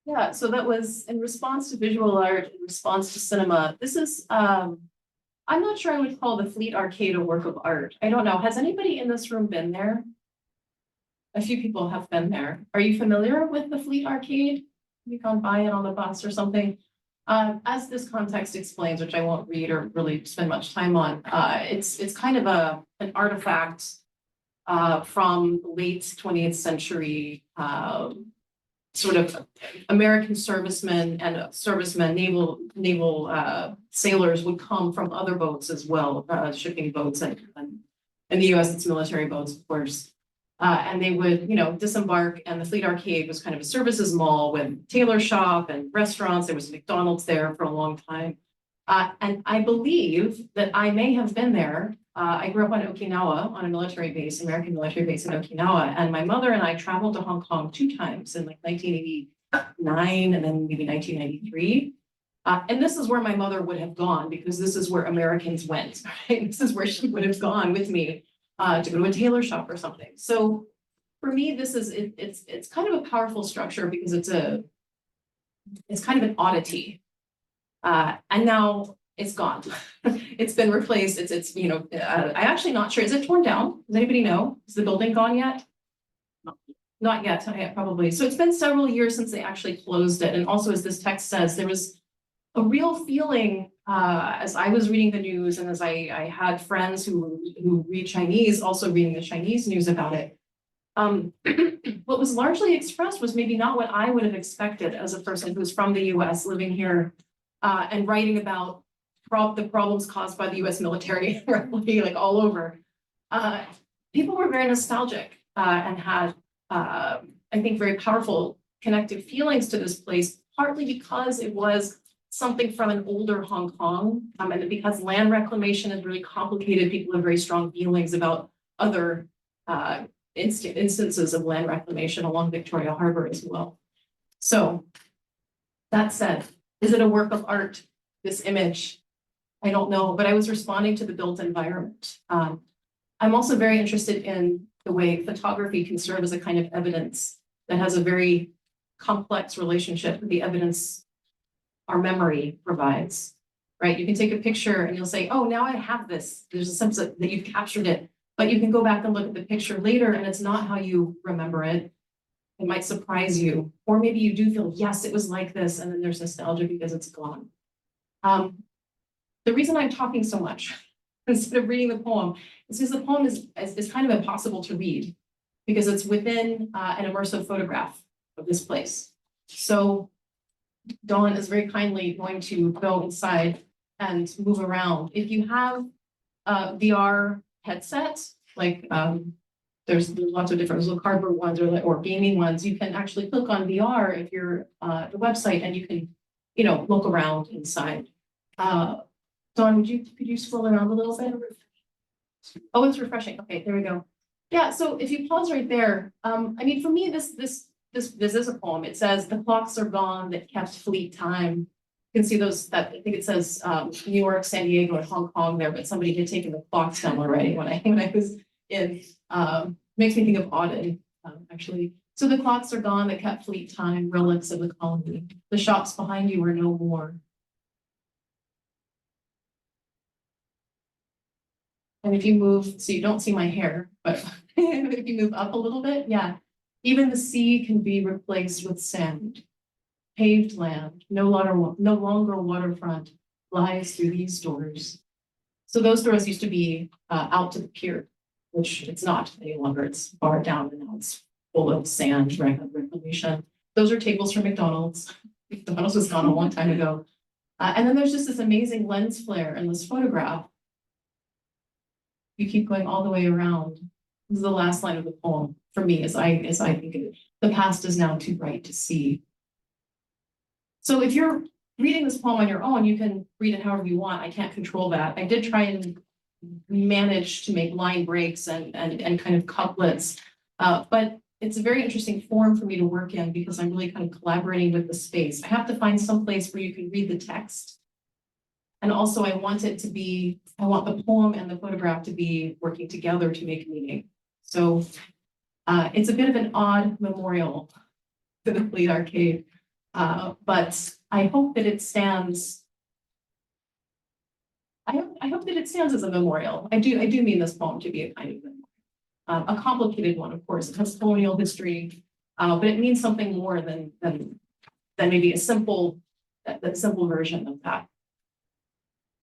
Yeah, so that was in response to visual art, in response to cinema. This is, I'm not sure I would call the Fleet Arcade a work of art. I don't know. Has anybody in this room been there? A few people have been there. Are you familiar with the Fleet Arcade? Have you gone by it on the bus or something? As this context explains, which I won't read or really spend much time on, it's kind of an artifact from the late 20th century, sort of American servicemen and naval sailors would come from other boats as well, shipping boats, and in the US it's military boats, of course. And they would, disembark, and the Fleet Arcade was kind of a services mall with tailor shop and restaurants. There was McDonald's there for a long time. And I believe that I may have been there. I grew up on Okinawa, on a military base, American military base in Okinawa. And my mother and I traveled to Hong Kong 2 times in like 1989 and then maybe 1993. And this is where my mother would have gone, because this is where Americans went, right? This is where she would have gone with me. To go to a tailor shop or something. So for me, this is it's kind of a powerful structure because it's kind of an oddity. And now it's gone. It's been replaced. I'm actually not sure. Is it torn down? Does anybody know? Is the building gone yet? Not yet, probably. So it's been several years since they actually closed it. And also, as this text says, there was a real feeling as I was reading the news, and as I had friends who read Chinese also reading the Chinese news about it. What was largely expressed was maybe not what I would have expected as a person who's from the US living here and writing about the problems caused by the US military, like all over. People were very nostalgic and had, I think, very powerful connective feelings to this place, partly because it was something from an older Hong Kong, and because land reclamation is really complicated, people have very strong feelings about other instances of land reclamation along Victoria Harbor as well. So that said, is it a work of art, this image? I don't know, but I was responding to the built environment. I'm also very interested in the way photography can serve as a kind of evidence that has a very complex relationship with the evidence our memory provides, right? You can take a picture and you'll say, oh, now I have this. There's a sense that you've captured it, but you can go back and look at the picture later and it's not how you remember it. It might surprise you, or maybe you do feel, yes, it was like this, and then there's nostalgia because it's gone. The reason I'm talking so much instead of reading the poem is because the poem is kind of impossible to read because it's within an immersive photograph of this place. So Dawn is very kindly going to go inside and move around. If you have a VR headset, like there's lots of different little cardboard ones or gaming ones, you can actually click on VR if you're the website and you can, look around inside. Dawn, could you scroll around a little bit? Oh, it's refreshing. Okay, there we go. Yeah, so if you pause right there, I mean, for me, this is a poem. It says, the clocks are gone that kept fleet time. You can see those, I think it says New York, San Diego, and Hong Kong there, but somebody had taken the clocks down already when I was in. Makes me think of Auden, actually. So the clocks are gone that kept fleet time, relics of the colony. The shops behind you are no more. And if you move, so you don't see my hair, but if you move up a little bit, yeah. Even the sea can be replaced with sand. Paved land, no longer waterfront, lies through these doors. So those doors used to be out to the pier, which it's not any longer. It's barred down and now it's full of sand, reclamation. Those are tables from McDonald's. McDonald's was gone a long time ago. And then there's just this amazing lens flare in this photograph. You keep going all the way around. This is the last line of the poem for me, as I think of it. The past is now too bright to see. So if you're reading this poem on your own, you can read it however you want. I can't control that. I did try and manage to make line breaks and kind of couplets, but it's a very interesting form for me to work in because I'm really kind of collaborating with the space. I have to find some place where you can read the text. And also I want the poem and the photograph to be working together to make meaning. So it's a bit of an odd memorial to the Fleet Arcade. But I hope that it stands. I hope that it stands as a memorial. I do mean this poem to be a kind of memorial. A complicated one, of course. It has colonial history, but it means something more than maybe a simple version of that.